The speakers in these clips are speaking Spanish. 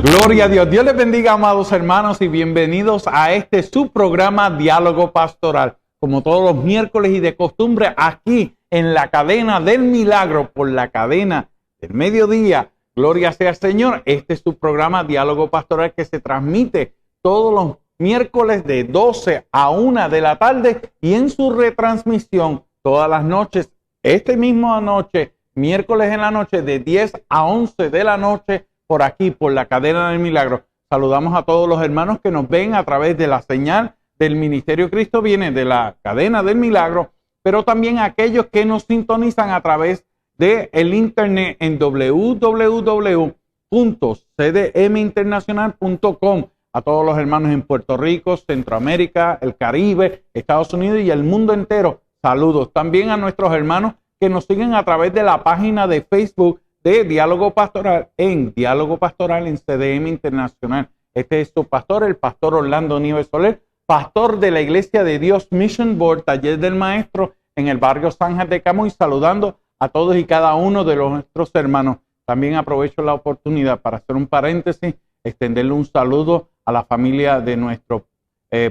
Gloria a Dios. Dios les bendiga, amados hermanos, y bienvenidos a este su programa Diálogo Pastoral. Como todos los miércoles y de costumbre, aquí en la cadena del milagro, por la cadena del mediodía. Gloria sea al Señor. Este es su programa Diálogo Pastoral que se transmite todos los miércoles de 12 a 1 de la tarde y en su retransmisión todas las noches, este mismo noche, miércoles en la noche de 10 a 11 de la noche, por aquí, por la cadena del milagro. Saludamos a todos los hermanos que nos ven a través de la señal del Ministerio Cristo Viene, de la cadena del milagro, pero también a aquellos que nos sintonizan a través del internet en www.cdminternacional.com. A todos los hermanos en Puerto Rico, Centroamérica, el Caribe, Estados Unidos y el mundo entero. Saludos. También a nuestros hermanos que nos siguen a través de la página de Facebook de Diálogo Pastoral en CDM Internacional. Este es su pastor, el pastor Orlando Nieves Soler, pastor de la Iglesia de Dios Mission Board, Taller del Maestro, en el barrio Zanja de Camuy, saludando a todos y cada uno de nuestros hermanos. También aprovecho la oportunidad para hacer un paréntesis, extenderle un saludo a la familia de nuestro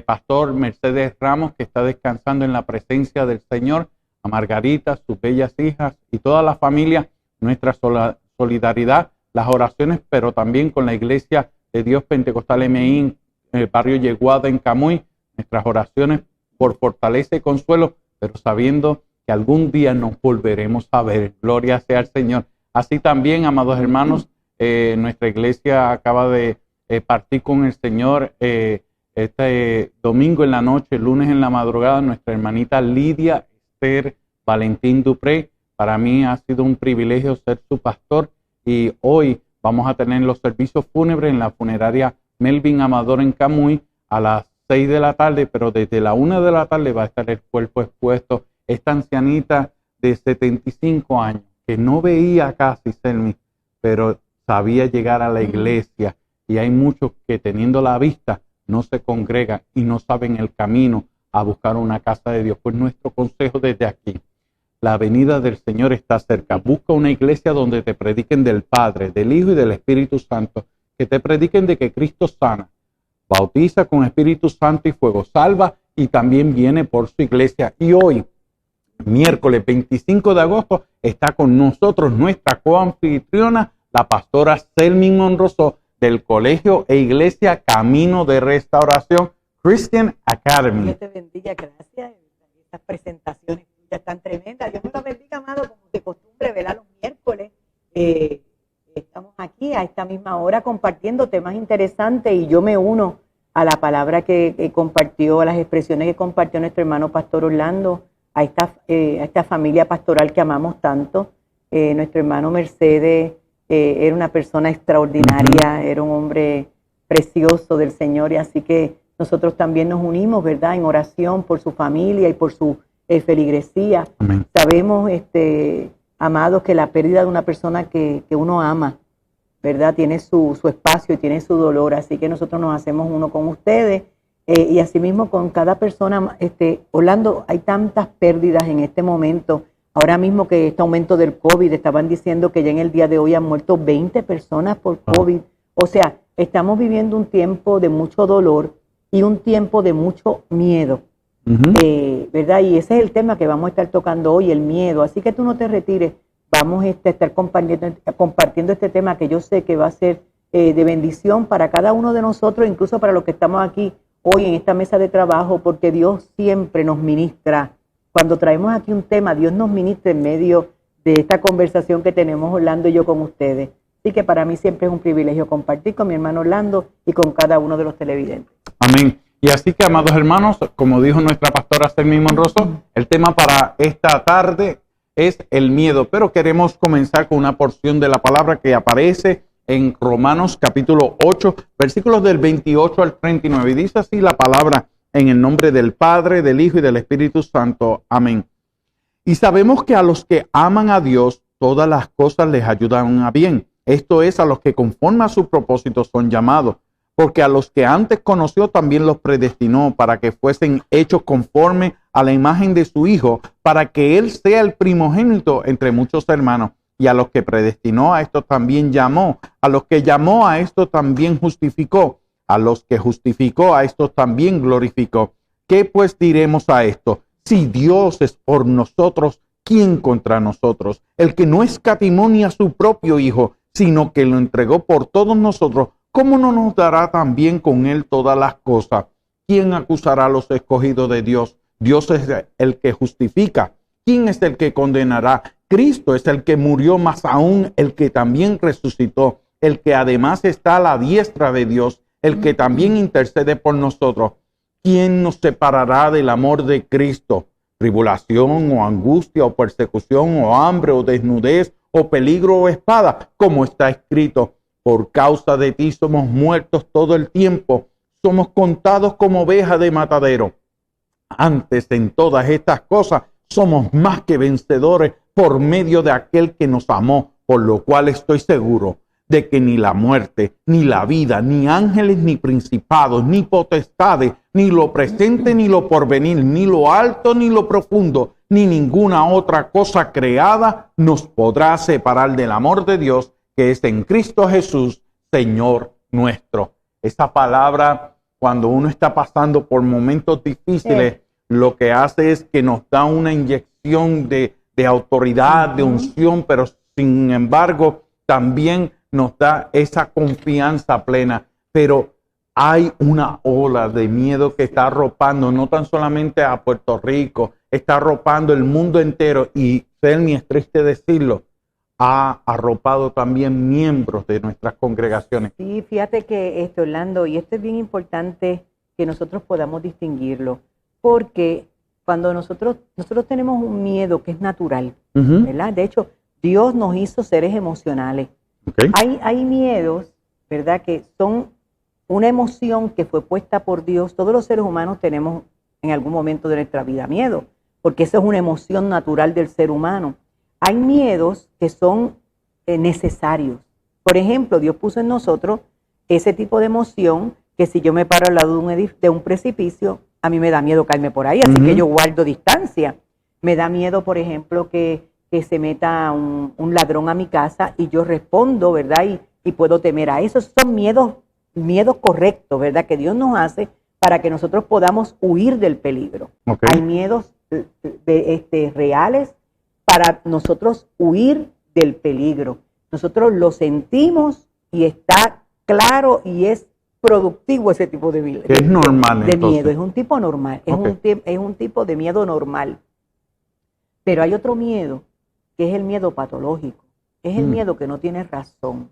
pastor Mercedes Ramos, que está descansando en la presencia del Señor, a Margarita, sus bellas hijas y toda la familia. Nuestra solidaridad, las oraciones, pero también con la Iglesia de Dios Pentecostal MI en el barrio Yeguada en Camuy, nuestras oraciones por fortaleza y consuelo, pero sabiendo que algún día nos volveremos a ver. Gloria sea al Señor. Así también, amados hermanos, nuestra iglesia acaba de partir con el Señor este domingo en la noche, lunes en la madrugada, nuestra hermanita Lidia Esther Valentín Dupré. Para mí ha sido un privilegio ser su pastor y hoy vamos a tener los servicios fúnebres en la funeraria Melvin Amador en Camuy a las 6 de la tarde, pero desde la 1 de la tarde va a estar el cuerpo expuesto. Esta ancianita de 75 años que no veía casi, Selmi, pero sabía llegar a la iglesia, y hay muchos que teniendo la vista no se congregan y no saben el camino a buscar una casa de Dios. Pues nuestro consejo desde aquí: la venida del Señor está cerca. Busca una iglesia donde te prediquen del Padre, del Hijo y del Espíritu Santo. Que te prediquen de que Cristo sana, bautiza con Espíritu Santo y fuego, salva y también viene por su iglesia. Y hoy, miércoles 25 de agosto, está con nosotros nuestra coanfitriona, la pastora Selmi Monroso, del Colegio e Iglesia Camino de Restauración Christian Academy. Dios te bendiga, gracias. Estas presentaciones tan tremendas. Dios me lo bendiga, amado, como de costumbre, ¿verdad? Los miércoles estamos aquí a esta misma hora compartiendo temas interesantes, y yo me uno a la palabra que compartió, a las expresiones que compartió nuestro hermano Pastor Orlando, a esta familia pastoral que amamos tanto. Nuestro hermano Mercedes era una persona extraordinaria, era un hombre precioso del Señor, y así que nosotros también nos unimos, ¿verdad?, en oración por su familia y por su feligresía. Amén. Sabemos, amados, que la pérdida de una persona que uno ama, ¿verdad?, tiene su espacio y tiene su dolor, así que nosotros nos hacemos uno con ustedes, y asimismo con cada persona. Orlando, hay tantas pérdidas en este momento. Ahora mismo que este aumento del COVID, estaban diciendo que ya en el día de hoy han muerto 20 personas por COVID. O sea, estamos viviendo un tiempo de mucho dolor y un tiempo de mucho miedo. ¿Verdad? Y ese es el tema que vamos a estar tocando hoy, el miedo. Así que tú no te retires. Vamos a estar compartiendo este tema que yo sé que va a ser de bendición para cada uno de nosotros, incluso para los que estamos aquí hoy en esta mesa de trabajo, porque Dios siempre nos ministra. Cuando traemos aquí un tema, Dios nos ministra en medio de esta conversación que tenemos Orlando y yo con ustedes. Así que para mí siempre es un privilegio compartir con mi hermano Orlando y con cada uno de los televidentes. Amén. Y así que, amados hermanos, como dijo nuestra pastora Selmi Monroso, el tema para esta tarde es el miedo. Pero queremos comenzar con una porción de la palabra que aparece en Romanos capítulo 8, versículos del 28 al 39. Y dice así la palabra: en el nombre del Padre, del Hijo y del Espíritu Santo. Amén. Y sabemos que a los que aman a Dios, todas las cosas les ayudan a bien. Esto es, a los que conforme a su propósito son llamados. Porque a los que antes conoció también los predestinó para que fuesen hechos conforme a la imagen de su Hijo, para que Él sea el primogénito entre muchos hermanos. Y a los que predestinó, a estos también llamó. A los que llamó, a estos también justificó. A los que justificó, a estos también glorificó. ¿Qué pues diremos a esto? Si Dios es por nosotros, ¿quién contra nosotros? El que no escatimó ni a su propio Hijo, sino que lo entregó por todos nosotros, ¿cómo no nos dará también con él todas las cosas? ¿Quién acusará a los escogidos de Dios? Dios es el que justifica. ¿Quién es el que condenará? Cristo es el que murió, más aún el que también resucitó, el que además está a la diestra de Dios, el que también intercede por nosotros. ¿Quién nos separará del amor de Cristo? ¿Tribulación o angustia o persecución o hambre o desnudez o peligro o espada? Como está escrito, por causa de ti somos muertos todo el tiempo, somos contados como ovejas de matadero. Antes, en todas estas cosas, somos más que vencedores por medio de aquel que nos amó, por lo cual estoy seguro de que ni la muerte, ni la vida, ni ángeles, ni principados, ni potestades, ni lo presente, ni lo porvenir, ni lo alto, ni lo profundo, ni ninguna otra cosa creada nos podrá separar del amor de Dios que es en Cristo Jesús, Señor nuestro. Esa palabra, cuando uno está pasando por momentos difíciles, lo que hace es que nos da una inyección de autoridad, de unción, pero sin embargo también nos da esa confianza plena. Pero hay una ola de miedo que está arropando no tan solamente a Puerto Rico, está arropando el mundo entero, y Selmi, es triste decirlo, ha arropado también miembros de nuestras congregaciones. Sí, fíjate que Orlando, y esto es bien importante que nosotros podamos distinguirlo, porque cuando nosotros tenemos un miedo que es natural, ¿verdad? De hecho, Dios nos hizo seres emocionales. Okay. Hay miedos, ¿verdad?, que son una emoción que fue puesta por Dios. Todos los seres humanos tenemos en algún momento de nuestra vida miedo, porque eso es una emoción natural del ser humano. Hay miedos que son necesarios. Por ejemplo, Dios puso en nosotros ese tipo de emoción que si yo me paro al lado de un precipicio, a mí me da miedo caerme por ahí, así que yo guardo distancia. Me da miedo, por ejemplo, que se meta un ladrón a mi casa y yo respondo, ¿verdad? Y puedo temer a eso. Son miedos correctos, ¿verdad?, que Dios nos hace para que nosotros podamos huir del peligro. Okay. Hay miedos reales para nosotros huir del peligro. Nosotros lo sentimos y está claro y es productivo ese tipo de miedo. Es normal, de miedo, es un tipo normal, Okay. es un tipo de miedo normal. Pero hay otro miedo, que es el miedo patológico. Es el miedo que no tiene razón,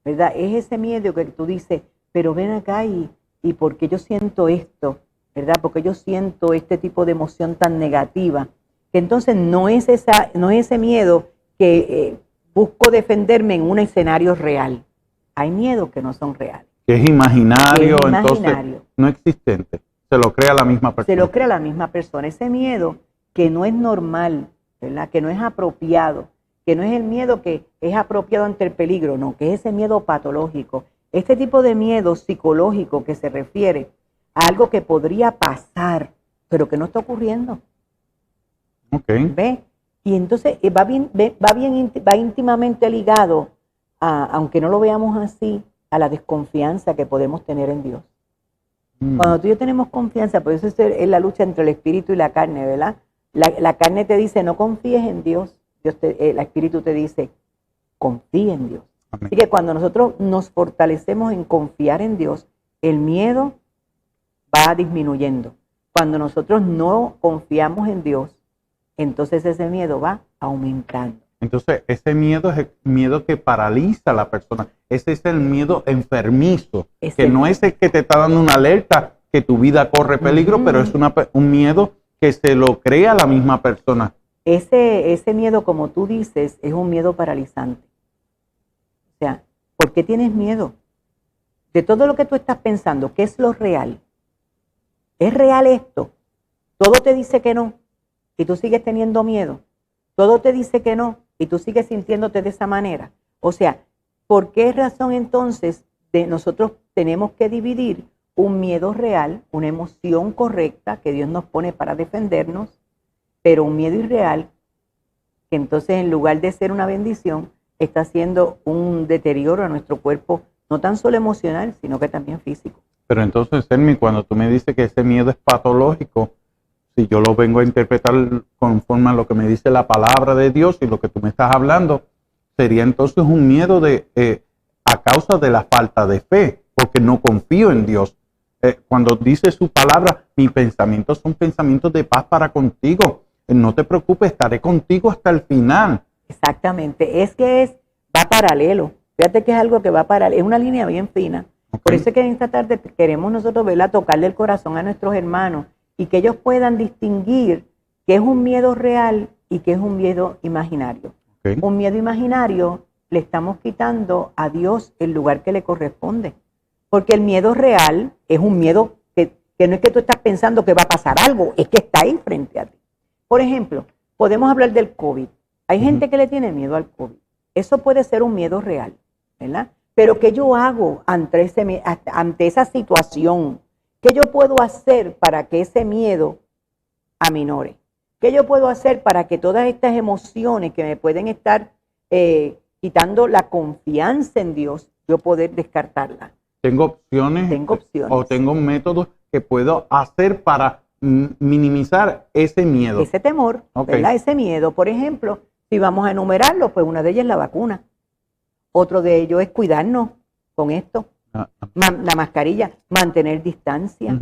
¿verdad? Es ese miedo que tú dices, pero ven acá y ¿por qué yo siento esto? ¿Verdad? Porque yo siento este tipo de emoción tan negativa. Que entonces no es ese miedo que busco defenderme en un escenario real. Hay miedos que no son reales. Que es imaginario, Que es entonces imaginario. no existente. Se lo crea la misma persona. Se lo crea la misma persona. Ese miedo que no es normal, ¿verdad?, que no es apropiado, que no es el miedo que es apropiado ante el peligro, no, que es ese miedo patológico. Este tipo de miedo psicológico que se refiere a algo que podría pasar, pero que no está ocurriendo. Okay. ¿Ve? Y entonces va íntimamente ligado aunque no lo veamos así, a la desconfianza que podemos tener en Dios. Cuando tú y yo tenemos confianza, por eso es la lucha entre el espíritu y la carne, ¿verdad? La carne te dice, no confíes en Dios. El espíritu te dice, confía en Dios. Amén. Así que cuando nosotros nos fortalecemos en confiar en Dios, el miedo va disminuyendo. Cuando nosotros no confiamos en Dios, entonces ese miedo va aumentando. Entonces, ese miedo es el miedo que paraliza a la persona. Ese es el miedo enfermizo, que no es el que te está dando una alerta que tu vida corre peligro, pero es un miedo que se lo crea la misma persona. Ese miedo, como tú dices, es un miedo paralizante. O sea, ¿por qué tienes miedo? De todo lo que tú estás pensando, ¿qué es lo real? ¿Es real esto? Todo te dice que no y tú sigues teniendo miedo. Todo te dice que no y tú sigues sintiéndote de esa manera. O sea, ¿por qué razón entonces nosotros tenemos que dividir un miedo real, una emoción correcta que Dios nos pone para defendernos, pero un miedo irreal que entonces en lugar de ser una bendición, está siendo un deterioro a nuestro cuerpo, no tan solo emocional, sino que también físico. Pero entonces, Elmi, cuando tú me dices que ese miedo es patológico, si yo lo vengo a interpretar conforme a lo que me dice la palabra de Dios y lo que tú me estás hablando, sería entonces un miedo a causa de la falta de fe, porque no confío en Dios. Cuando dice su palabra, mis pensamientos son pensamientos de paz para contigo. No te preocupes, estaré contigo hasta el final. Exactamente, va paralelo. Fíjate que es algo que va paralelo, es una línea bien fina. Okay. Por eso es que en esta tarde queremos nosotros verla, tocarle el corazón a nuestros hermanos y que ellos puedan distinguir qué es un miedo real y qué es un miedo imaginario. Okay. Un miedo imaginario le estamos quitando a Dios el lugar que le corresponde. Porque el miedo real es un miedo que no es que tú estás pensando que va a pasar algo, es que está ahí frente a ti. Por ejemplo, podemos hablar del COVID. Hay gente que le tiene miedo al COVID. Eso puede ser un miedo real, ¿verdad? Pero ¿qué yo hago ante esa situación? ¿Qué yo puedo hacer para que ese miedo aminore? ¿Qué yo puedo hacer para que todas estas emociones que me pueden estar quitando la confianza en Dios, yo poder descartarlas? Tengo opciones. O tengo métodos que puedo hacer para minimizar ese miedo. Ese temor, ¿verdad? Ese miedo. Por ejemplo, si vamos a enumerarlo, pues una de ellas es la vacuna. Otro de ellos es cuidarnos con esto. La mascarilla, mantener distancia.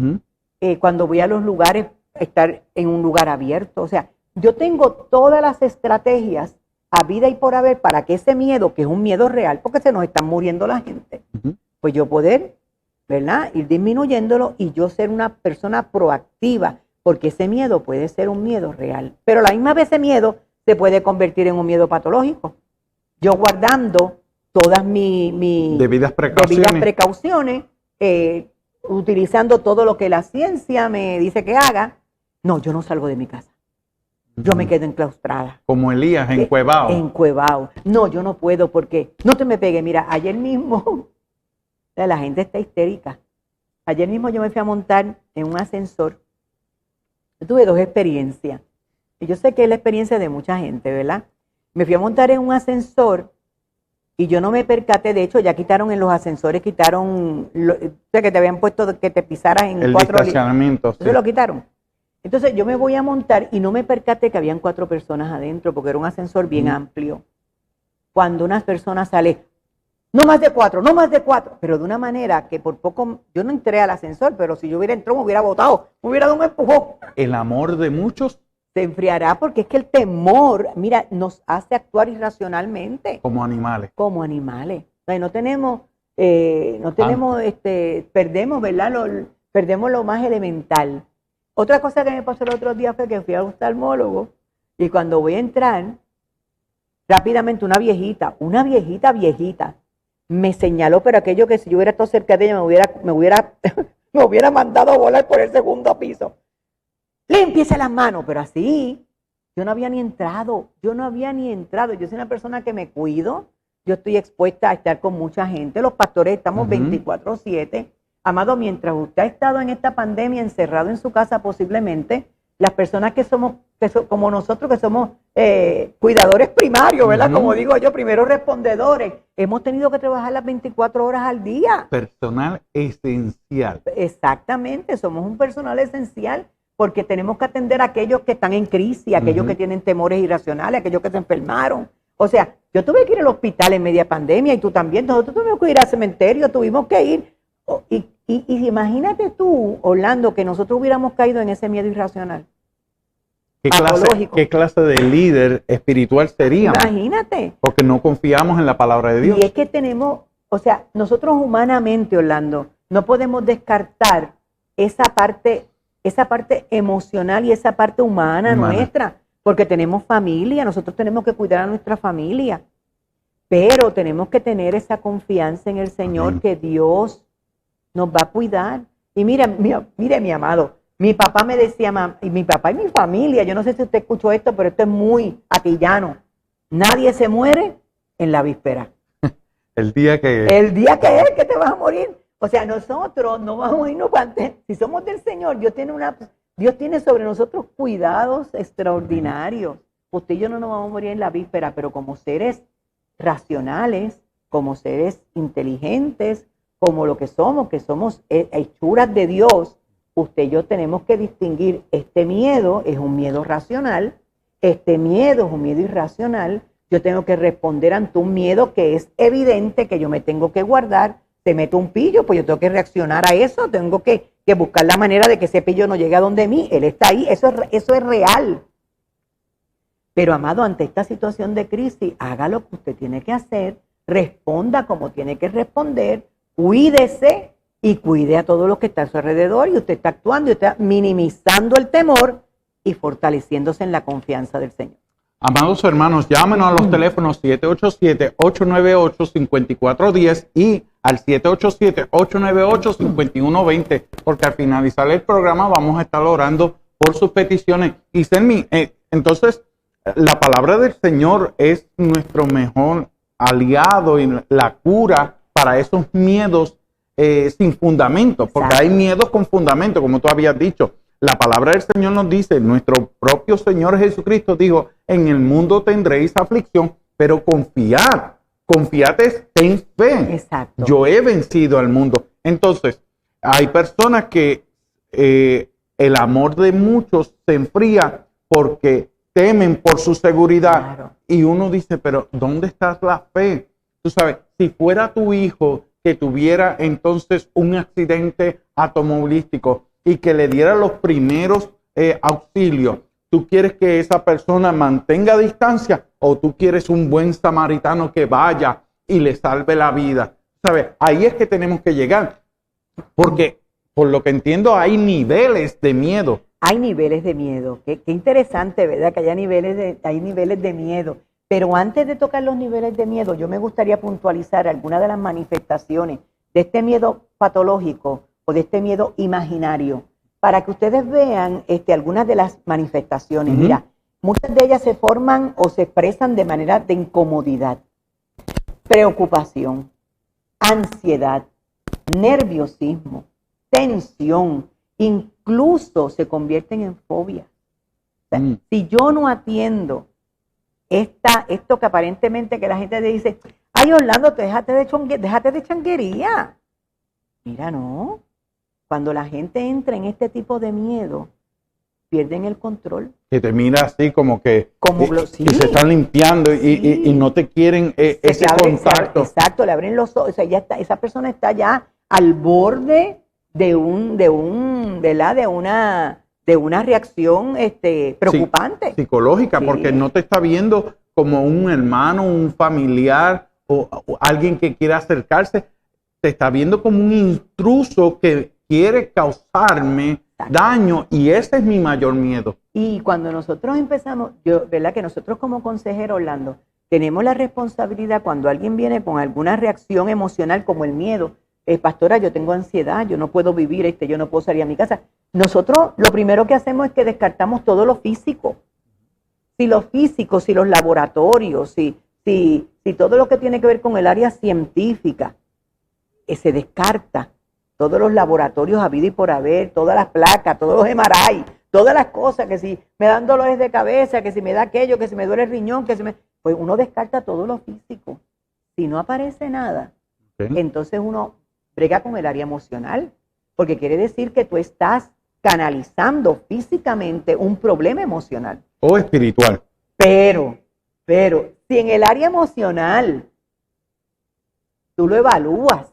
Cuando voy a los lugares, estar en un lugar abierto. O sea, yo tengo todas las estrategias a vida y por haber para que ese miedo, que es un miedo real, porque se nos están muriendo la gente, pues yo poder, ¿verdad?, ir disminuyéndolo y yo ser una persona proactiva, porque ese miedo puede ser un miedo real. Pero a la misma vez ese miedo se puede convertir en un miedo patológico. Yo guardando todas mis debidas precauciones, utilizando todo lo que la ciencia me dice que haga. No, yo no salgo de mi casa. Yo me quedo enclaustrada. Como Elías, encuevado. Encuevado. No, yo no puedo porque no te me pegue. Mira, ayer mismo la gente está histérica. Ayer mismo yo me fui a montar en un ascensor. Yo tuve 2 experiencias. Y yo sé que es la experiencia de mucha gente, ¿verdad? Me fui a montar en un ascensor y yo no me percaté. De hecho, ya quitaron en los ascensores, o sea, que te habían puesto que te pisaras en el 4 distanciamiento. Entonces lo quitaron. Entonces yo me voy a montar y no me percaté que habían 4 personas adentro porque era un ascensor bien amplio. Cuando unas personas salen, no más de 4, no más de 4, pero de una manera que por poco, yo no entré al ascensor, pero si yo hubiera entrado me hubiera botado, me hubiera dado un empujón. El amor de muchos se enfriará porque es que el temor, mira, nos hace actuar irracionalmente. Como animales. Como animales. O sea, perdemos, ¿verdad? Perdemos lo más elemental. Otra cosa que me pasó el otro día fue que fui al oftalmólogo y cuando voy a entrar, rápidamente una viejita, me señaló, pero aquello que si yo hubiera estado cerca de ella me hubiera mandado a volar por el 2º piso. Límpiese las manos, pero así, yo no había ni entrado. Yo soy una persona que me cuido, yo estoy expuesta a estar con mucha gente, los pastores estamos 24/7. Amado, mientras usted ha estado en esta pandemia encerrado en su casa posiblemente, las personas como nosotros que somos cuidadores primarios, ¿verdad? Como digo yo, primeros respondedores, hemos tenido que trabajar las 24 horas al día. Personal esencial. Exactamente, somos un personal esencial porque tenemos que atender a aquellos que están en crisis, a aquellos que tienen temores irracionales, a aquellos que se enfermaron. O sea, yo tuve que ir al hospital en media pandemia y tú también, nosotros tuvimos que ir al cementerio, tuvimos que ir. Y imagínate tú, Orlando, que nosotros hubiéramos caído en ese miedo irracional. ¿Qué clase de líder espiritual seríamos? Imagínate. Porque no confiamos en la palabra de Dios. Y es que nosotros humanamente, Orlando, no podemos descartar esa parte emocional y esa parte humana nuestra, porque tenemos familia, nosotros tenemos que cuidar a nuestra familia, pero tenemos que tener esa confianza en el Señor que Dios nos va a cuidar. Y mire, mi amado, mi papá me decía, y mi papá y mi familia, yo no sé si usted escuchó esto, pero esto es muy atillano. Nadie se muere en la víspera. El día que es que te vas a morir. O sea, nosotros no vamos a irnos antes. Si somos del Señor, Dios tiene sobre nosotros cuidados extraordinarios. usted y yo no nos vamos a morir en la víspera, pero como seres racionales, como seres inteligentes, como lo que somos hechuras de Dios, usted y yo tenemos que distinguir, este miedo es un miedo racional, este miedo es un miedo irracional. Yo tengo que responder ante un miedo que es evidente, que yo me tengo que guardar. Se mete un pillo, pues yo tengo que reaccionar a eso, tengo que buscar la manera de que ese pillo no llegue a donde mí. Él está ahí, eso es real. Pero, amado, ante esta situación de crisis, haga lo que usted tiene que hacer, responda como tiene que responder, cuídese y cuide a todos los que están a su alrededor, y usted está actuando y está minimizando el temor y fortaleciéndose en la confianza del Señor. Amados hermanos, llámenos a los teléfonos 787-898-5410 y al 787-898-5120, porque al finalizar el programa vamos a estar orando por sus peticiones. Y Selmi, entonces, la palabra del Señor es nuestro mejor aliado y la cura para esos miedos sin fundamento, porque Exacto. hay miedos con fundamento, como tú habías dicho. La palabra del Señor nos dice, nuestro propio Señor Jesucristo dijo, en el mundo tendréis aflicción, pero confiad es ten fe. Exacto. Yo he vencido al mundo. Entonces, hay personas que el amor de muchos se enfría porque temen por su seguridad. Claro. Y uno dice, pero ¿dónde está la fe? Tú sabes, si fuera tu hijo que tuviera entonces un accidente automovilístico y que le diera los primeros auxilios, ¿tú quieres que esa persona mantenga distancia o tú quieres un buen samaritano que vaya y le salve la vida? ¿Sabes? Ahí es que tenemos que llegar, porque por lo que entiendo hay niveles de miedo. Hay niveles de miedo. Qué interesante, ¿verdad? Que hay niveles de miedo. Pero antes de tocar los niveles de miedo, yo me gustaría puntualizar algunas de las manifestaciones de este miedo patológico o de este miedo imaginario, para que ustedes vean algunas de las manifestaciones. Uh-huh. Mira, muchas de ellas se forman o se expresan de manera de incomodidad, preocupación, ansiedad, nerviosismo, tensión, incluso se convierten en fobias. O sea, si yo no atiendo esto que aparentemente que la gente le dice, ay Orlando, déjate de changuería. Mira, no. Cuando la gente entra en este tipo de miedo, pierden el control. Que te mira así como que Sí. y se están limpiando y no te quieren ese contacto. Exacto, le abren los ojos. O sea, ya está, esa persona está ya al borde de una reacción preocupante. Psicológica, Sí. porque no te está viendo como un hermano, un familiar o alguien que quiera acercarse. Te está viendo como un intruso que quiere causarme daño, y ese es mi mayor miedo. Y cuando nosotros empezamos, ¿verdad? Que nosotros como consejero, Orlando, tenemos la responsabilidad cuando alguien viene con alguna reacción emocional como el miedo. Pastora, yo tengo ansiedad, yo no puedo vivir, yo no puedo salir a mi casa. Nosotros lo primero que hacemos es que descartamos todo lo físico. Si los físicos, si los laboratorios, si todo lo que tiene que ver con el área científica, se descarta. Todos los laboratorios habido y por haber, todas las placas, todos los MRI, todas las cosas, que si me dan dolores de cabeza, que si me da aquello, que si me duele el riñón, pues uno descarta todo lo físico. Si no aparece nada, entonces uno brega con el área emocional, porque quiere decir que tú estás canalizando físicamente un problema emocional. O espiritual. Pero, si en el área emocional tú lo evalúas,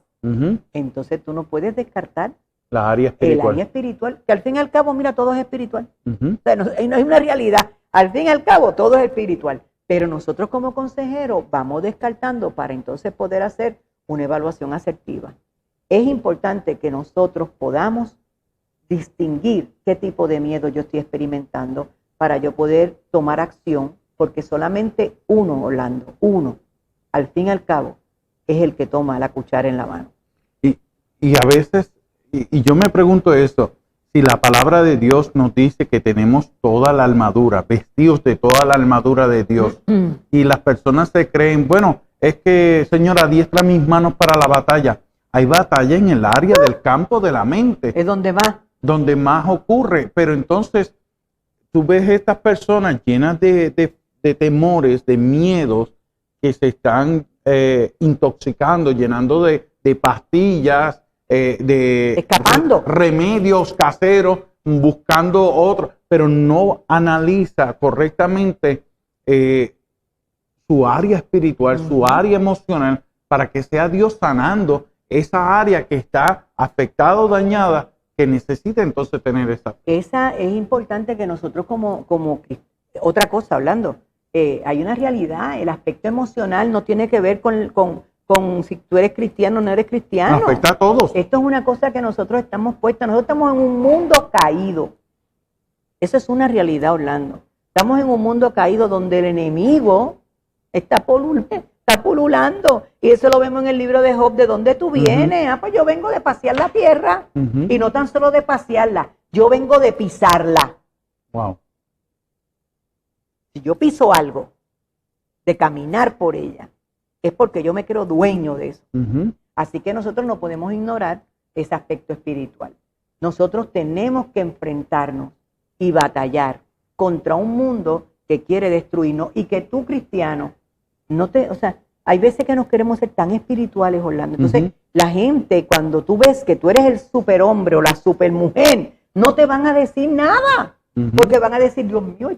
entonces tú no puedes descartar la área espiritual. El área espiritual, que al fin y al cabo, mira, todo es espiritual. O sea, no hay una realidad. Al fin y al cabo, todo es espiritual. Pero nosotros como consejeros vamos descartando para entonces poder hacer una evaluación asertiva. Es importante que nosotros podamos distinguir qué tipo de miedo yo estoy experimentando para yo poder tomar acción, porque solamente uno, Orlando, uno, al fin y al cabo, es el que toma la cuchara en la mano. Y a veces, y yo me pregunto eso, si la palabra de Dios nos dice que tenemos toda la armadura, vestidos de toda la armadura de Dios, y las personas se creen, bueno, es que, Señor, adiestra mis manos para la batalla. Hay batalla en el área del campo de la mente. Es donde más ocurre, pero entonces tú ves estas personas llenas de de temores, de miedos que se están intoxicando, llenando de pastillas, escapando, remedios caseros, buscando otros, pero no analiza correctamente su área espiritual, su área emocional, para que sea Dios sanando esa área que está afectada o dañada, que necesita entonces tener esa. Esa es importante que nosotros como otra cosa hablando, hay una realidad, el aspecto emocional no tiene que ver con si tú eres cristiano o no eres cristiano. Nos afecta a todos. Esto es una cosa que nosotros estamos puestos, nosotros estamos en un mundo caído. Eso es una realidad, Orlando. Estamos en un mundo caído donde el enemigo está pululando. Y eso lo vemos en el libro de Job. ¿De dónde tú vienes? Pues yo vengo de pasear la tierra. Y no tan solo de pasearla, yo vengo de pisarla. Wow. Si yo piso algo, de caminar por ella, es porque yo me creo dueño de eso. Así que nosotros no podemos ignorar ese aspecto espiritual. Nosotros tenemos que enfrentarnos y batallar contra un mundo que quiere destruirnos y que tú, cristiano, hay veces que nos queremos ser tan espirituales, Orlando. Entonces, la gente, cuando tú ves que tú eres el superhombre o la supermujer, no te van a decir nada. Porque van a decir, Dios mío,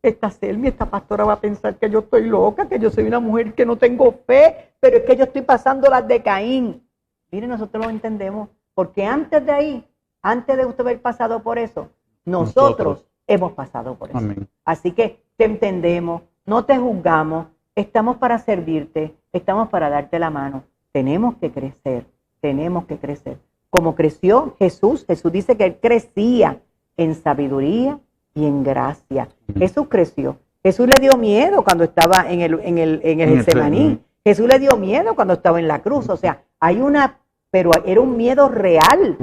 esta Selmi, esta pastora va a pensar que yo estoy loca, que yo soy una mujer que no tengo fe, pero es que yo estoy pasando las de Caín. Miren, nosotros lo entendemos, porque antes de ahí, antes de usted haber pasado por eso, nosotros hemos pasado por eso. Amén. Así que te entendemos, no te juzgamos, estamos para servirte, estamos para darte la mano. Tenemos que crecer, tenemos que crecer. Como creció Jesús dice que él crecía en sabiduría y en gracia. Jesús creció. Jesús le dio miedo cuando estaba en el Getsemaní. Jesús le dio miedo cuando estaba en la cruz. O sea, pero era un miedo real.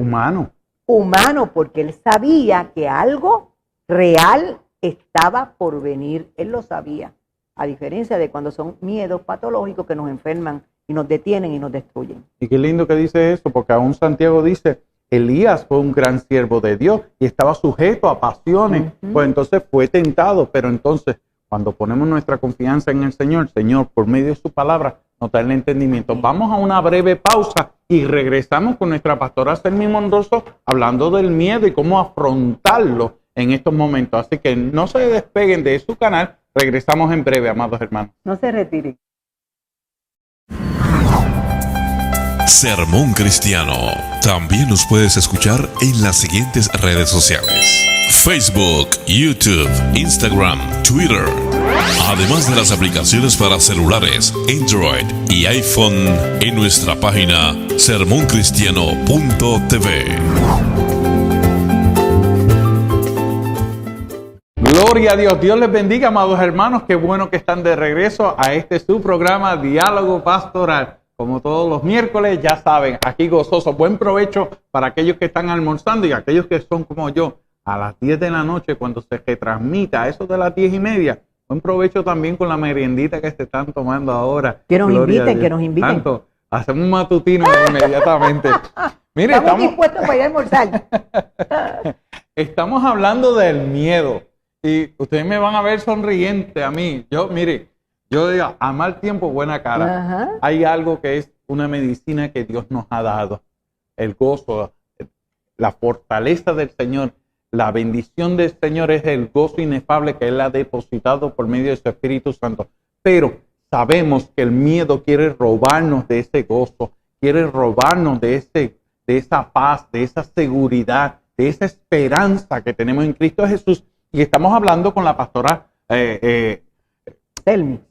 Humano, porque él sabía que algo real estaba por venir. Él lo sabía. A diferencia de cuando son miedos patológicos que nos enferman y nos detienen y nos destruyen. Y qué lindo que dice eso, porque aún Santiago dice, Elías fue un gran siervo de Dios y estaba sujeto a pasiones, pues entonces fue tentado, pero entonces cuando ponemos nuestra confianza en el Señor, por medio de su palabra, nos da el entendimiento. Vamos a una breve pausa y regresamos con nuestra pastora Selmi Monroso hablando del miedo y cómo afrontarlo en estos momentos. Así que no se despeguen de su canal, regresamos en breve, amados hermanos. No se retiren. Sermón Cristiano. También nos puedes escuchar en las siguientes redes sociales: Facebook, YouTube, Instagram, Twitter. Además de las aplicaciones para celulares, Android y iPhone en nuestra página sermoncristiano.tv. Gloria a Dios. Dios les bendiga, amados hermanos. Qué bueno que están de regreso a su programa Diálogo Pastoral. Como todos los miércoles, ya saben, aquí gozoso. Buen provecho para aquellos que están almorzando y aquellos que son como yo, a las 10 de la noche, cuando se retransmita, eso de las 10:30. Buen provecho también con la meriendita que se están tomando ahora. Que nos inviten. Tanto, hacemos un matutino inmediatamente. Mire, estamos dispuestos para ir a almorzar. Estamos hablando del miedo. Y ustedes me van a ver sonriente a mí. Yo digo, a mal tiempo, buena cara. Hay algo que es una medicina que Dios nos ha dado. El gozo, la fortaleza del Señor, la bendición del Señor es el gozo inefable que Él ha depositado por medio de su Espíritu Santo. Pero sabemos que el miedo quiere robarnos de ese gozo, quiere robarnos de esa paz, de esa seguridad, de esa esperanza que tenemos en Cristo Jesús. Y estamos hablando con la pastora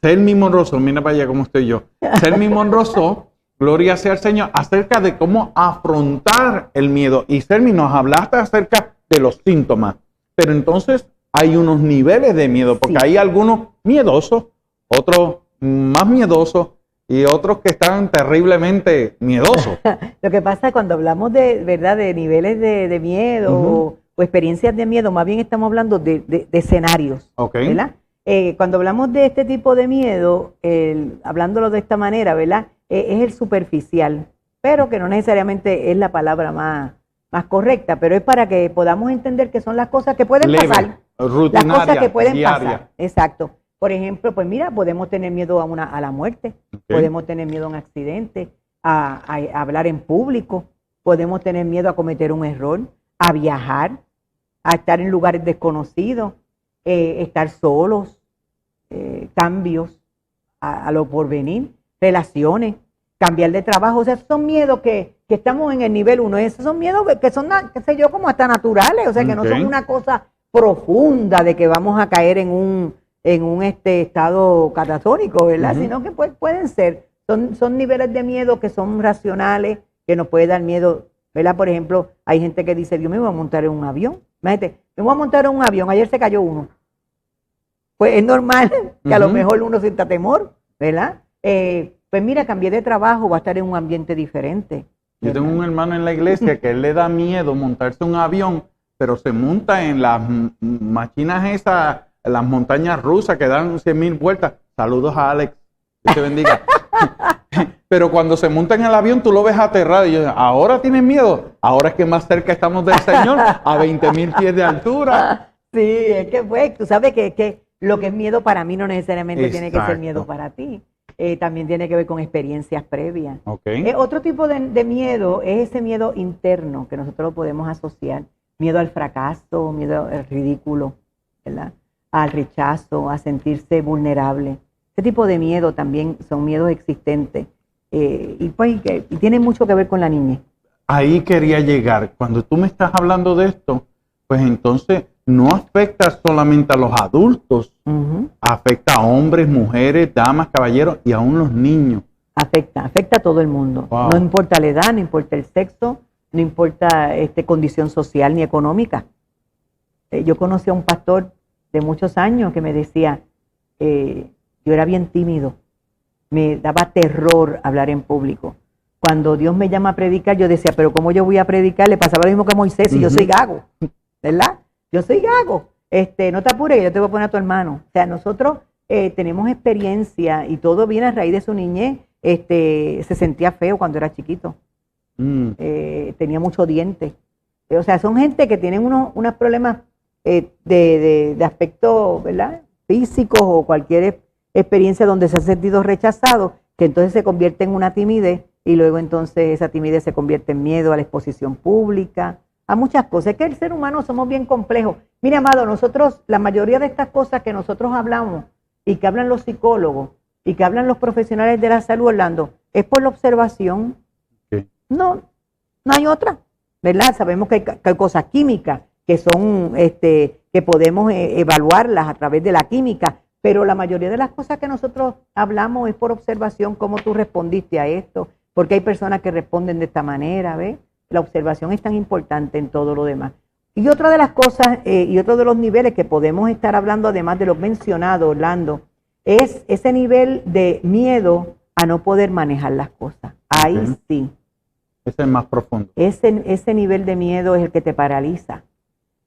Selmi Monroso, mira para allá cómo estoy yo. Selmi Monroso, gloria sea al Señor, acerca de cómo afrontar el miedo. Y Selmi, nos hablaste acerca de los síntomas, pero entonces hay unos niveles de miedo, porque hay algunos miedosos, otros más miedosos y otros que están terriblemente miedosos. Lo que pasa cuando hablamos de verdad de niveles de miedo o experiencias de miedo, más bien estamos hablando de escenarios, ¿verdad? Cuando hablamos de este tipo de miedo, hablándolo de esta manera, ¿verdad? Es el superficial, pero que no necesariamente es la palabra más correcta, pero es para que podamos entender que son las cosas que pueden pasar. Rutinarias, las cosas que pueden diarias. pasar. Exacto. Por ejemplo, pues mira, podemos tener miedo a la muerte, podemos tener miedo a un accidente, a hablar en público, podemos tener miedo a cometer un error, a viajar, a estar en lugares desconocidos, estar solos, cambios a lo porvenir, relaciones, cambiar de trabajo. O sea, son miedos que estamos en el nivel 1. Esos son miedos que son, qué sé yo, como hasta naturales. O sea, que no son una cosa profunda de que vamos a caer en un estado catatónico, ¿verdad? Sino que pueden ser. Son niveles de miedo que son racionales, que nos puede dar miedo, ¿verdad? Por ejemplo, hay gente que dice, yo me voy a montar en un avión. Imagínate, me voy a montar en un avión, ayer se cayó uno. Pues es normal que a lo mejor uno sienta temor, ¿verdad? Pues mira, cambié de trabajo, va a estar en un ambiente diferente. Yo tengo un hermano en la iglesia que él le da miedo montarse en un avión, pero se monta en las máquinas esas, las montañas rusas que dan 100,000 vueltas. Saludos a Alex, Dios te bendiga. Pero cuando se monta en el avión, tú lo ves aterrado. Y yo, ¿ahora tienes miedo? Ahora es que más cerca estamos del Señor, a 20,000 pies de altura. Sí, es que pues, tú sabes que lo que es miedo para mí no necesariamente tiene que ser miedo para ti. También tiene que ver con experiencias previas. Otro tipo de miedo es ese miedo interno que nosotros podemos asociar. Miedo al fracaso, miedo al ridículo, ¿verdad? Al rechazo, a sentirse vulnerable. Ese tipo de miedo también son miedos existentes. Y tiene mucho que ver con la niñez. Ahí quería llegar. Cuando tú me estás hablando de esto, pues entonces no afecta solamente a los adultos, afecta a hombres, mujeres, damas, caballeros y aún los niños. Afecta a todo el mundo. Wow. No importa la edad, no importa el sexo, no importa condición social ni económica. Yo conocí a un pastor de muchos años que me decía, yo era bien tímido, me daba terror hablar en público. Cuando Dios me llama a predicar, yo decía, pero ¿cómo yo voy a predicar? Le pasaba lo mismo que a Moisés, y yo soy gago, ¿verdad? Yo soy gago. No te apures, que yo te voy a poner a tu hermano. O sea, nosotros tenemos experiencia y todo viene a raíz de su niñez. Se sentía feo cuando era chiquito. Tenía mucho diente. O sea, son gente que tienen unos problemas de aspecto, ¿verdad? Físicos o cualquier experiencia donde se ha sentido rechazado, que entonces se convierte en una timidez y luego entonces esa timidez se convierte en miedo a la exposición pública, a muchas cosas. Es que el ser humano somos bien complejos. Mire, amado, nosotros, la mayoría de estas cosas que nosotros hablamos y que hablan los psicólogos y que hablan los profesionales de la salud, Orlando, es por la observación. No hay otra, ¿verdad? Sabemos que hay cosas químicas que son, que podemos evaluarlas a través de la química, pero la mayoría de las cosas que nosotros hablamos es por observación, cómo tú respondiste a esto, porque hay personas que responden de esta manera, ¿ves? La observación es tan importante en todo lo demás. Y otra de las cosas, y otro de los niveles que podemos estar hablando, además de los mencionados, Orlando, es ese nivel de miedo a no poder manejar las cosas. Ahí sí. Ese es más profundo. Ese nivel de miedo es el que te paraliza.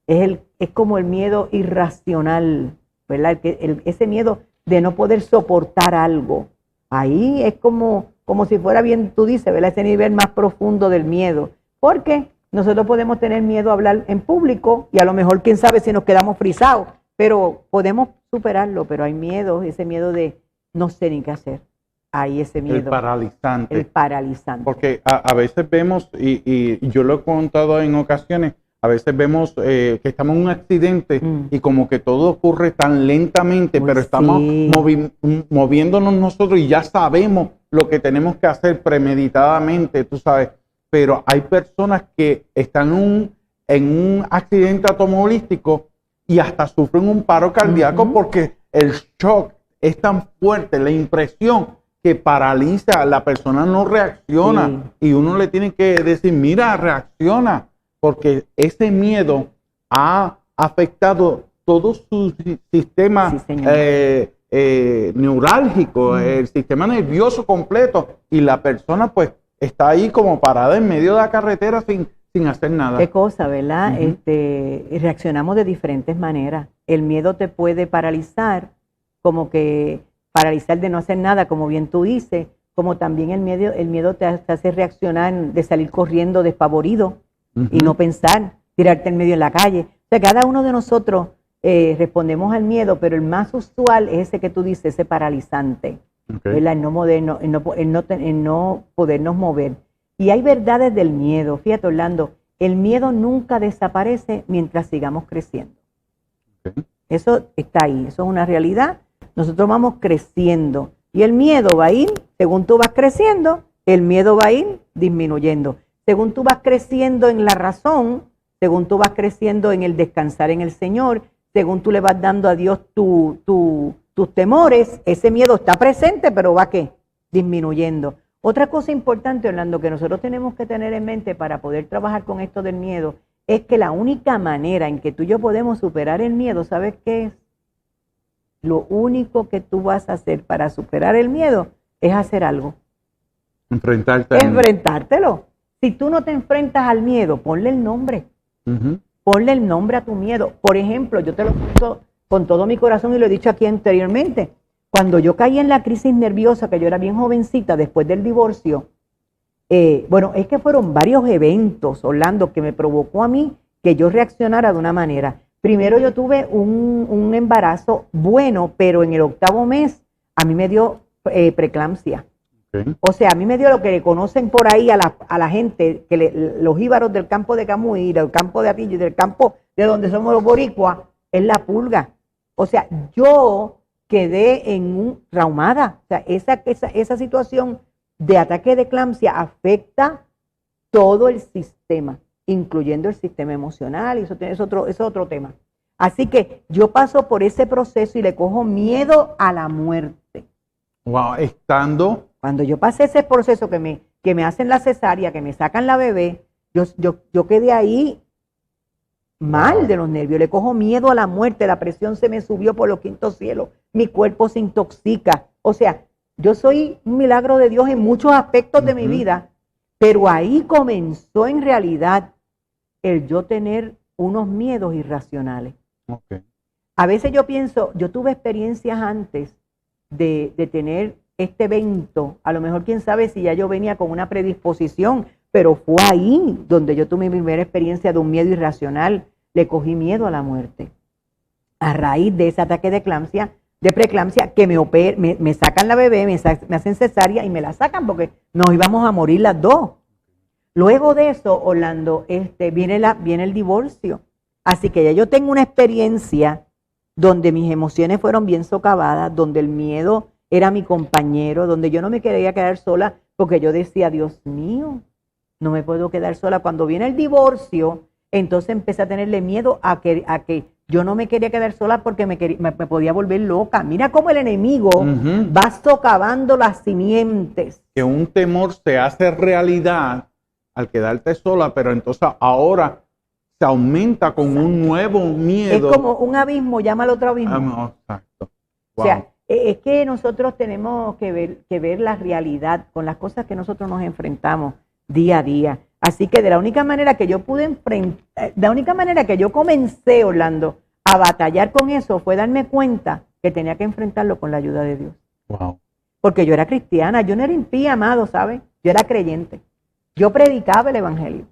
Es como el miedo irracional, ¿verdad? Ese miedo de no poder soportar algo. Ahí es como si fuera bien, tú dices, ¿verdad? Ese nivel más profundo del miedo. Porque nosotros podemos tener miedo a hablar en público y a lo mejor, quién sabe si nos quedamos frisados, pero podemos superarlo, pero hay miedo, ese miedo de no sé ni qué hacer. Ahí ese miedo. El paralizante. El paralizante. Porque a veces vemos, y yo lo he contado en ocasiones, a veces vemos que estamos en un accidente y como que todo ocurre tan lentamente, pero estamos moviéndonos nosotros y ya sabemos lo que tenemos que hacer premeditadamente, tú sabes. Pero hay personas que están en un accidente automovilístico y hasta sufren un paro cardíaco porque el shock es tan fuerte, la impresión que paraliza, la persona no reacciona y uno le tiene que decir, mira, reacciona, porque ese miedo ha afectado todo su sistema neurálgico, el sistema nervioso completo, y la persona pues está ahí como parada en medio de la carretera sin hacer nada. Qué cosa, ¿verdad? Reaccionamos de diferentes maneras. El miedo te puede paralizar, como que paralizar de no hacer nada, como bien tú dices, como también el miedo te hace reaccionar de salir corriendo despavorido y no pensar, tirarte en medio de la calle. O sea, cada uno de nosotros respondemos al miedo, pero el más usual es ese que tú dices, ese paralizante, ¿verdad? El no podernos mover. Y hay verdades del miedo. Fíjate, Orlando, el miedo nunca desaparece mientras sigamos creciendo. Eso está ahí, eso es una realidad. Nosotros vamos creciendo y el miedo va a ir, según tú vas creciendo, el miedo va a ir disminuyendo. Según tú vas creciendo en la razón, según tú vas creciendo en el descansar en el Señor, según tú le vas dando a Dios tus temores, ese miedo está presente, pero va ¿qué? Disminuyendo. Otra cosa importante, Orlando, que nosotros tenemos que tener en mente para poder trabajar con esto del miedo, es que la única manera en que tú y yo podemos superar el miedo, ¿sabes qué es? Lo único que tú vas a hacer para superar el miedo es hacer algo. Enfrentártelo. Si tú no te enfrentas al miedo, ponle el nombre. Ponle el nombre a tu miedo. Por ejemplo, yo te lo cuento con todo mi corazón y lo he dicho aquí anteriormente. Cuando yo caí en la crisis nerviosa, que yo era bien jovencita después del divorcio, bueno, es que fueron varios eventos, Orlando, que me provocó a mí que yo reaccionara de una manera. Primero yo tuve un embarazo bueno, pero en el 8º mes a mí me dio preeclampsia. O sea, a mí me dio lo que le conocen por ahí a la gente, que los jíbaros del campo de Camuy, del campo de Atillo y del campo de donde somos los boricuas, es la pulga. O sea, yo quedé traumada. O sea, esa situación de ataque de eclampsia afecta todo el sistema, incluyendo el sistema emocional, y eso es otro tema. Así que yo paso por ese proceso y le cojo miedo a la muerte. Wow, Cuando yo pasé ese proceso que me hacen la cesárea, que me sacan la bebé, yo quedé ahí mal de los nervios, le cojo miedo a la muerte, la presión se me subió por los quintos cielos, mi cuerpo se intoxica. O sea, yo soy un milagro de Dios en muchos aspectos de mi vida, pero ahí comenzó en realidad el yo tener unos miedos irracionales. A veces yo pienso, yo tuve experiencias antes de tener este evento, a lo mejor quién sabe si ya yo venía con una predisposición, pero fue ahí donde yo tuve mi primera experiencia de un miedo irracional, le cogí miedo a la muerte. A raíz de ese ataque de preeclampsia, que me sacan la bebé, me hacen cesárea y me la sacan porque nos íbamos a morir las dos. Luego de eso, Orlando, viene el divorcio. Así que ya yo tengo una experiencia donde mis emociones fueron bien socavadas, donde el miedo era mi compañero, donde yo no me quería quedar sola porque yo decía, Dios mío, no me puedo quedar sola. Cuando viene el divorcio, entonces empecé a tenerle miedo a que yo no me quería quedar sola porque me podía volver loca. Mira cómo el enemigo va socavando las simientes. Que un temor se hace realidad al quedarte sola, pero entonces ahora se aumenta con un nuevo miedo. Es como un abismo, llámalo otro abismo. Exacto. Wow. O sea, es que nosotros tenemos que ver la realidad con las cosas que nosotros nos enfrentamos día a día. Así que de la única manera que yo comencé, Orlando, a batallar con eso fue darme cuenta que tenía que enfrentarlo con la ayuda de Dios. Wow. Porque yo era cristiana, yo no era impía, amado, ¿sabes? Yo era creyente. Yo predicaba el evangelio.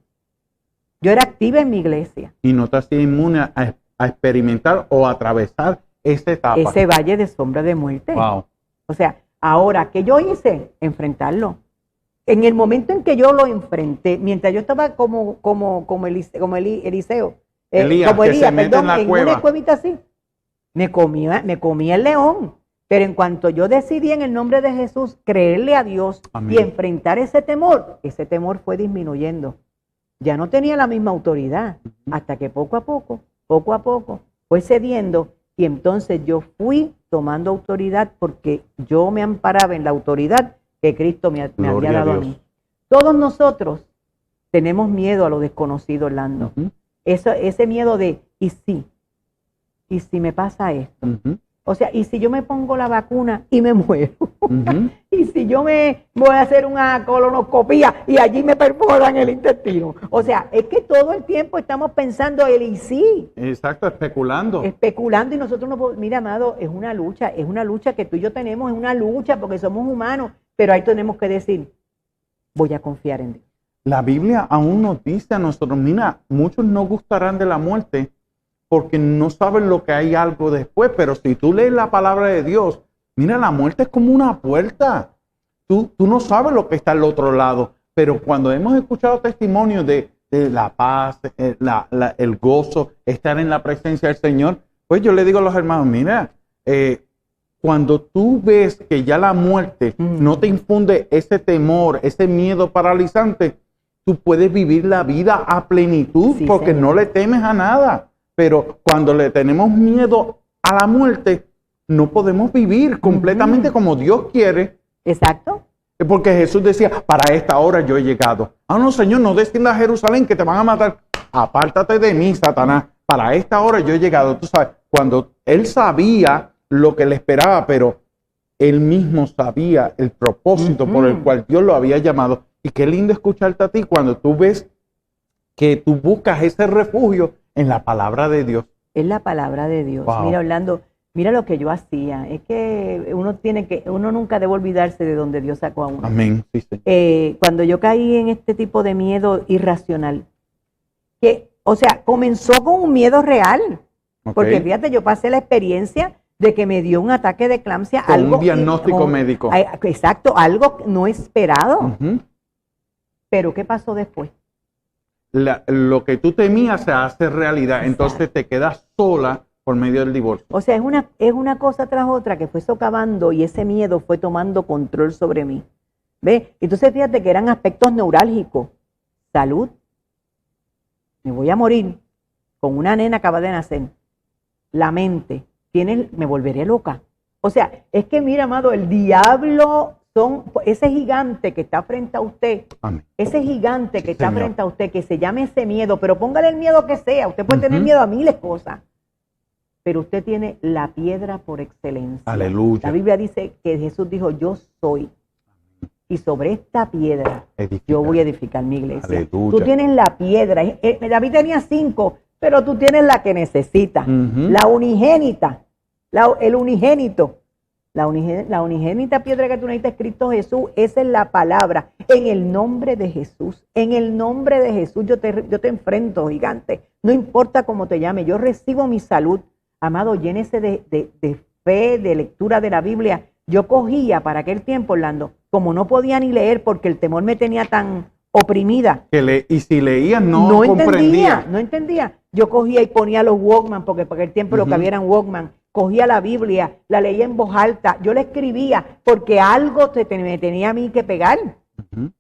Yo era activa en mi iglesia. Y no te hacía inmune a experimentar o a atravesar esa etapa. Ese valle de sombra de muerte. Wow. O sea, ahora, ¿qué yo hice? Enfrentarlo. En el momento en que yo lo enfrenté, mientras yo estaba como Eliseo, Elías, en una cuevita así, me comía el león. Pero en cuanto yo decidí en el nombre de Jesús creerle a Dios, amén, y enfrentar ese temor fue disminuyendo. Ya no tenía la misma autoridad, hasta que poco a poco, fue cediendo, y entonces yo fui tomando autoridad porque yo me amparaba en la autoridad que Cristo me había dado a mí. Todos nosotros tenemos miedo a lo desconocido, Orlando. Ese miedo de, ¿y si me pasa esto? O sea, ¿y si yo me pongo la vacuna y me muero? ¿Y si yo me voy a hacer una colonoscopía y allí me perforan el intestino? O sea, es que todo el tiempo estamos pensando el y sí. Exacto, especulando. Especulando, y nosotros no podemos. Mira, amado, es una lucha que tú y yo tenemos, es una lucha porque somos humanos, pero ahí tenemos que decir, voy a confiar en Dios. La Biblia aún nos dice a nosotros, mira, muchos no gustarán de la muerte, porque no saben lo que hay algo después. Pero si tú lees la palabra de Dios, mira, la muerte es como una puerta. Tú no sabes lo que está al otro lado. Pero cuando hemos escuchado testimonios de la paz, el gozo, estar en la presencia del Señor, pues yo le digo a los hermanos, mira, cuando tú ves que ya la muerte no te infunde ese temor, ese miedo paralizante, tú puedes vivir la vida a plenitud, Sí, porque Señor. no le temes a nada. Pero cuando le tenemos miedo a la muerte, no podemos vivir completamente como Dios quiere. Exacto. Porque Jesús decía, para esta hora yo he llegado. Ah, no, Señor, no desciendas a Jerusalén que te van a matar. Apártate de mí, Satanás. Para esta hora yo he llegado. Tú sabes, cuando él sabía lo que le esperaba, pero él mismo sabía el propósito por el cual Dios lo había llamado. Y qué lindo escucharte a ti cuando tú ves que tú buscas ese refugio en la palabra de Dios. Es la palabra de Dios. Wow. Mira, Orlando, mira lo que yo hacía. Es que uno nunca debe olvidarse de donde Dios sacó a uno. Amén. Sí, sí. Cuando yo caí en este tipo de miedo irracional, o sea, comenzó con un miedo real. Ok. Porque fíjate, yo pasé la experiencia de que me dio un ataque de eclampsia. Con algo un diagnóstico médico. Exacto, algo no esperado. Ujú. Pero ¿qué pasó después? Lo que tú temías se hace realidad. Entonces te quedas sola por medio del divorcio. O sea, es una cosa tras otra que fue socavando y ese miedo fue tomando control sobre mí. ¿Ves? Entonces fíjate que eran aspectos neurálgicos. Salud. Me voy a morir con una nena acaba de nacer. La mente. Me volveré loca. O sea, es que mira, amado, el diablo ese gigante que está frente a usted. Amén. Ese gigante que está Señor. frente a usted, que se llame ese miedo, pero póngale el miedo que sea. Usted puede tener Ujú. miedo a miles de cosas. Pero usted tiene la piedra por excelencia. Aleluya. La Biblia dice que Jesús dijo, yo soy. Y sobre esta piedra Edificar. yo voy a edificar mi iglesia. Aleluya. Tú tienes la piedra. David tenía 5, pero tú tienes la que necesitas. Ujú. La unigénita. El unigénito. La unigénita piedra que tú necesitas, Cristo Jesús, esa es la palabra. En el nombre de Jesús, en el nombre de Jesús, yo te enfrento, gigante. No importa cómo te llame, yo recibo mi salud. Amado, llénese de fe, de lectura de la Biblia. Yo cogía para aquel tiempo, Orlando, como no podía ni leer porque el temor me tenía tan oprimida. Y si leías no comprendía. No entendía. Yo cogía y ponía los Walkman, porque para aquel tiempo lo que había eran Walkman. Cogía la Biblia, la leía en voz alta, yo la escribía, porque algo me tenía a mí que pegar. Ujú.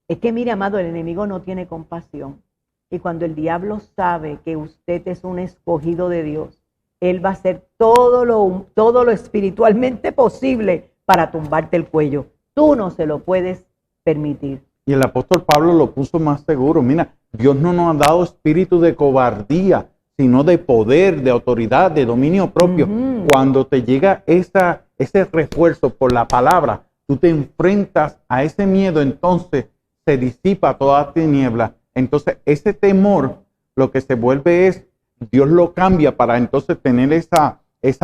Es que mire, amado, el enemigo no tiene compasión. Y cuando el diablo sabe que usted es un escogido de Dios, él va a hacer todo lo espiritualmente posible para tumbarte el cuello. Tú no se lo puedes permitir. Y el apóstol Pablo lo puso más seguro. Mira, Dios no nos ha dado espíritu de cobardía, sino de poder, de autoridad, de dominio propio. Ujú. Cuando te llega ese refuerzo por la palabra, tú te enfrentas a ese miedo, entonces se disipa toda tiniebla. Entonces ese temor lo que se vuelve es, Dios lo cambia para entonces tener esa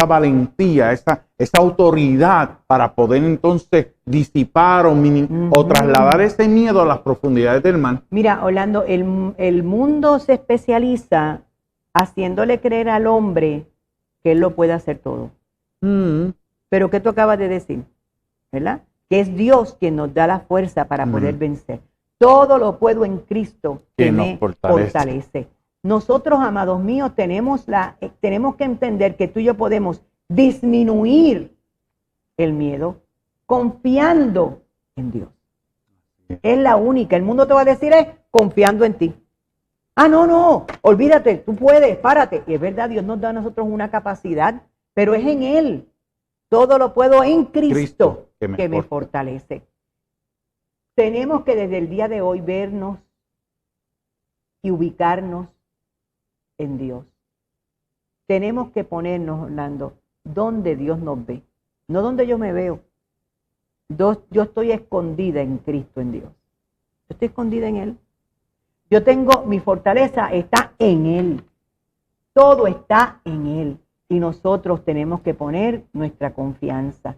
valentía, esa autoridad para poder entonces disipar o trasladar ese miedo a las profundidades del mar. Mira, Orlando, el mundo se especializa haciéndole creer al hombre que él lo puede hacer todo. Pero ¿qué tú acabas de decir? ¿Verdad? Que es Dios quien nos da la fuerza para poder vencer. Todo lo puedo en Cristo que me fortalece. Nosotros, amados míos, tenemos que entender que tú y yo podemos disminuir el miedo confiando en Dios. Es la única. El mundo te va a decir es confiando en ti. Ah, no, olvídate, tú puedes, párate. Y es verdad, Dios nos da a nosotros una capacidad, pero es en Él. Todo lo puedo en Cristo que me fortalece. Tenemos que desde el día de hoy vernos y ubicarnos en Dios. Tenemos que ponernos, Orlando, donde Dios nos ve, no donde yo me veo. Yo estoy escondida en Cristo, en Dios. Yo estoy escondida en Él. Mi fortaleza está en Él. Todo está en Él. Y nosotros tenemos que poner nuestra confianza.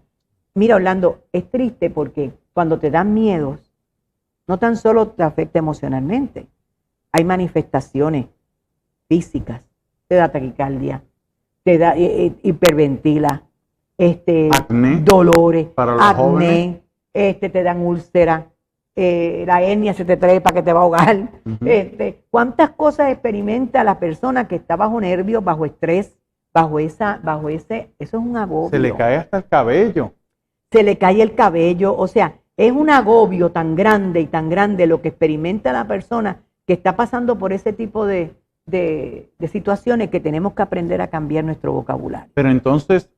Mira, Orlando, es triste porque cuando te dan miedos, no tan solo te afecta emocionalmente, hay manifestaciones físicas. te da taquicardia, te da hiperventila, Acné, dolores, para los jóvenes. te dan úlceras, la hernia se te trepa que te va a ahogar. ¿Cuántas cosas experimenta la persona que está bajo nervios, bajo estrés, eso es un agobio? Se le cae hasta el cabello. Se le cae el cabello, o sea, es un agobio tan grande lo que experimenta la persona que está pasando por ese tipo de situaciones, que tenemos que aprender a cambiar nuestro vocabulario. Pero entonces,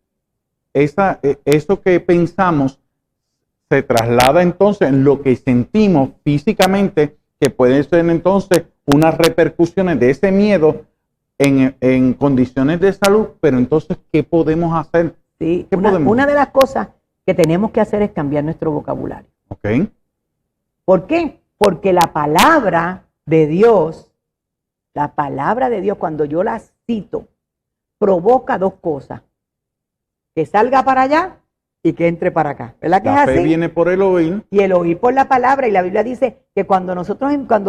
eso que pensamos se traslada entonces en lo que sentimos físicamente, que pueden ser entonces unas repercusiones de ese miedo en condiciones de salud. Pero entonces, ¿qué podemos hacer? Sí, una de las cosas que tenemos que hacer es cambiar nuestro vocabulario. Okay. ¿Por qué? Porque la palabra de Dios, cuando yo la cito, provoca dos cosas: que salga para allá y que entre para acá. ¿Verdad que es así? La fe viene por el oír. Y el oír por la palabra. Y la Biblia dice que cuando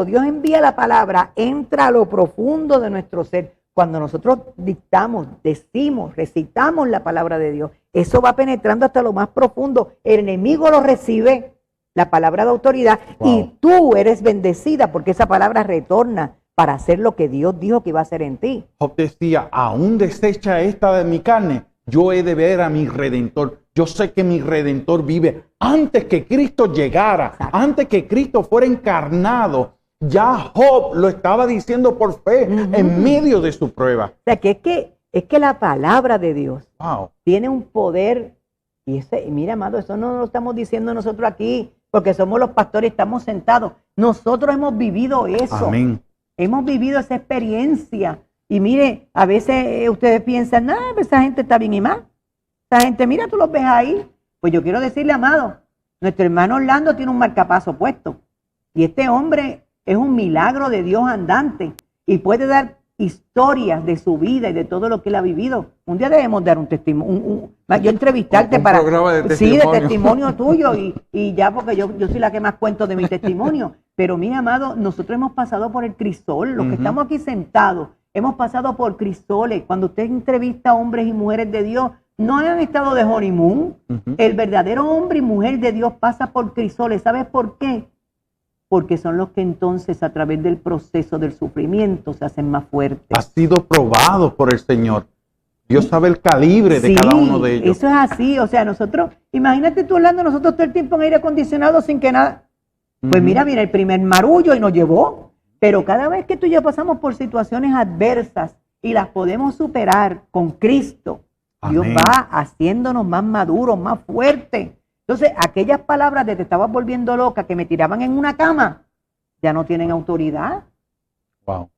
Dios envía la palabra, entra a lo profundo de nuestro ser. Cuando nosotros dictamos, decimos, recitamos la palabra de Dios, eso va penetrando hasta lo más profundo. El enemigo lo recibe, la palabra de autoridad, y tú eres bendecida porque esa palabra retorna para hacer lo que Dios dijo que iba a hacer en ti. Job decía, aún deshecha esta de mi carne, yo he de ver a mi Redentor. Yo sé que mi Redentor vive. Antes que Cristo llegara, Exacto. Antes que Cristo fuera encarnado, ya Job lo estaba diciendo por fe en medio de su prueba. O sea, que es que la palabra de Dios tiene un poder. Y mira, amado, eso no lo estamos diciendo nosotros aquí, porque somos los pastores, estamos sentados. Nosotros hemos vivido eso. Amén. Hemos vivido esa experiencia. Y mire, a veces ustedes piensan, esa gente está bien y mal. Esa gente, mira, tú los ves ahí. Pues yo quiero decirle, amado, nuestro hermano Orlando tiene un marcapaso puesto. Y este hombre es un milagro de Dios andante. Y puede dar historias de su vida y de todo lo que él ha vivido. Un día debemos dar un testimonio. Yo entrevistarte un para... programa de Sí, de testimonio. testimonio tuyo. Y ya, porque yo soy la que más cuento de mi testimonio. Pero mira, amado, nosotros hemos pasado por el crisol. Los que estamos aquí sentados, hemos pasado por crisoles. Cuando usted entrevista a hombres y mujeres de Dios, no han estado de honeymoon. El verdadero hombre y mujer de Dios pasa por crisoles. ¿Sabes por qué? Porque son los que entonces, a través del proceso del sufrimiento, se hacen más fuertes. Ha sido probado por el Señor. Dios sabe el calibre de cada uno de ellos. Eso es así. O sea, nosotros, imagínate tú hablando nosotros todo el tiempo en aire acondicionado sin que nada. Pues mira, el primer marullo y nos llevó. Pero cada vez que tú y yo pasamos por situaciones adversas y las podemos superar con Cristo, Dios Amén. va haciéndonos más maduros, más fuertes. Entonces, aquellas palabras de te estabas volviendo loca que me tiraban en una cama, ya no tienen autoridad. Wow.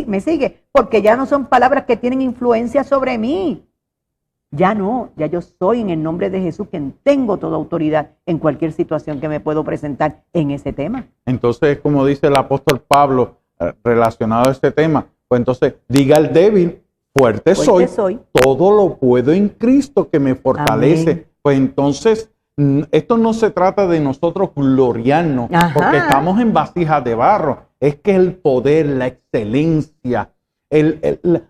¿Me sigue? Porque ya no son palabras que tienen influencia sobre mí. Ya no, ya yo soy en el nombre de Jesús quien tengo toda autoridad en cualquier situación que me puedo presentar en ese tema. Entonces, como dice el apóstol Pablo relacionado a este tema, pues entonces diga al débil, fuerte soy, todo lo puedo en Cristo que me fortalece. Amén. Pues entonces, esto no se trata de nosotros gloriarnos, porque estamos en vasijas de barro. Es que el poder, la excelencia,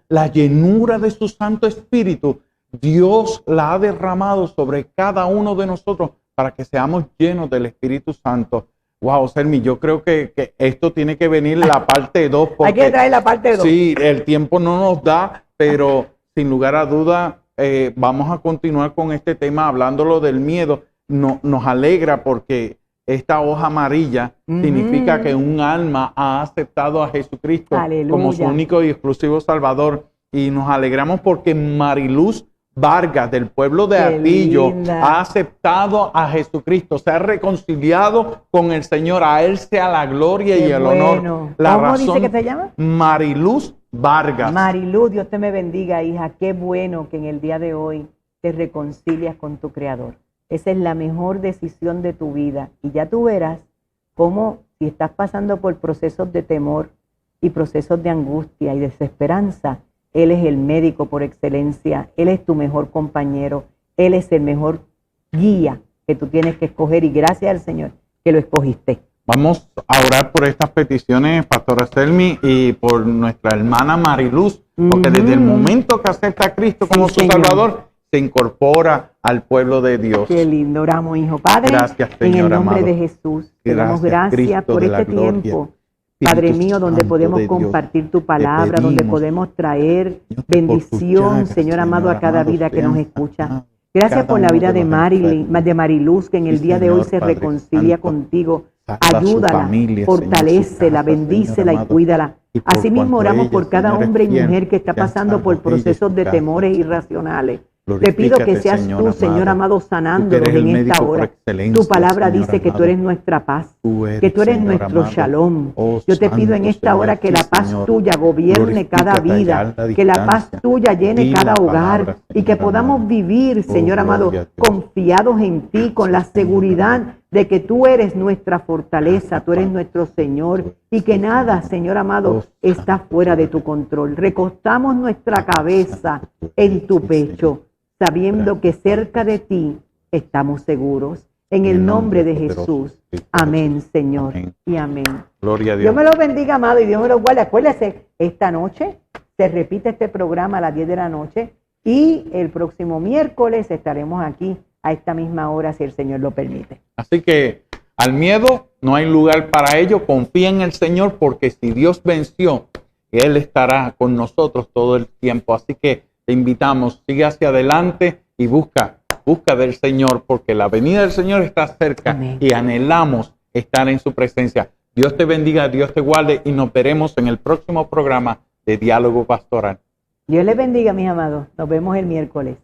la llenura de su Santo Espíritu, Dios la ha derramado sobre cada uno de nosotros para que seamos llenos del Espíritu Santo. Wow, Selmi, yo creo que esto tiene que venir la parte 2. Hay que traer la parte 2. Sí, el tiempo no nos da, pero sin lugar a duda vamos a continuar con este tema hablándolo del miedo. Nos alegra porque esta hoja amarilla significa que un alma ha aceptado a Jesucristo como su único y exclusivo Salvador. Y nos alegramos porque Mariluz Vargas, del pueblo de Atillo, ha aceptado a Jesucristo, se ha reconciliado con el Señor. A Él sea la gloria y el honor. ¿Cómo dice que se llama? Mariluz Vargas. Mariluz, Dios te me bendiga, hija. Qué bueno que en el día de hoy te reconcilias con tu Creador. Esa es la mejor decisión de tu vida. Y ya tú verás cómo, si estás pasando por procesos de temor y procesos de angustia y desesperanza, Él es el médico por excelencia. Él es tu mejor compañero. Él es el mejor guía que tú tienes que escoger. Y gracias al Señor que lo escogiste. Vamos a orar por estas peticiones, Pastora Selmi, y por nuestra hermana Mariluz, porque desde el momento que acepta a Cristo como su Salvador, se incorpora al pueblo de Dios. Qué lindo, oramos, hijo. Padre, Gracias, en Señor el nombre amado. de Jesús, te damos Gracias, gracias Cristo por de la este gloria. tiempo. Espíritu Padre mío, donde Santo podemos de Dios, compartir tu te palabra, donde pedimos, podemos traer Señor, que por tus bendición, llagas, Señor amado, a cada amado, vida que sean nos escucha. sanados Gracias cada por la uno vida de los enfermos. Mariluz, que en el Sí, día de hoy Señor, se Padre reconcilia Santo. contigo. Salva a su Ayúdala, familia, fortalécela, Señor, su casa, bendícela Señor y amado. cuídala. Y por Asimismo, cuanto oramos ella, por cada Señor, es hombre y fiel, mujer que está sean pasando por salvos ella y procesos su de casa, temores Señor. irracionales. Te pido que Glorifícate, seas tú, Señor amado, tú que sanándolos eres el en esta médico por hora. excelencia, Tu palabra Señor dice que tú amado. eres nuestra paz, Tú eres, que tú eres Señor nuestro amado. shalom. Oh, Yo te pido en santo, esta hora Señor, que sí, la paz Señor. tuya gobierne cada Glorifícate vida, allá a la que la paz distancia. tuya llene Di cada la hogar palabra, y que Señor podamos amado. vivir, Oh, Señor amado, gloria a Dios. confiados en ti, con la seguridad de que tú eres nuestra fortaleza, tú eres nuestro Señor y que nada, Señor amado, está fuera de tu control. Recostamos nuestra cabeza en tu pecho, sabiendo que cerca de ti estamos seguros. En el nombre de Jesús. Amén, Señor. Amén. Y amén. Gloria a Dios. Dios me los bendiga, amado, y Dios me los guarde. Acuérdese, esta noche se repite este programa a las 10 de la noche y el próximo miércoles estaremos aquí a esta misma hora, si el Señor lo permite. Así que al miedo no hay lugar para ello. Confía en el Señor, porque si Dios venció, Él estará con nosotros todo el tiempo. Así que te invitamos, sigue hacia adelante y busca del Señor, porque la venida del Señor está cerca. Amén. Y anhelamos estar en su presencia. Dios te bendiga, Dios te guarde y nos veremos en el próximo programa de Diálogo Pastoral. Dios les bendiga, mis amados. Nos vemos el miércoles.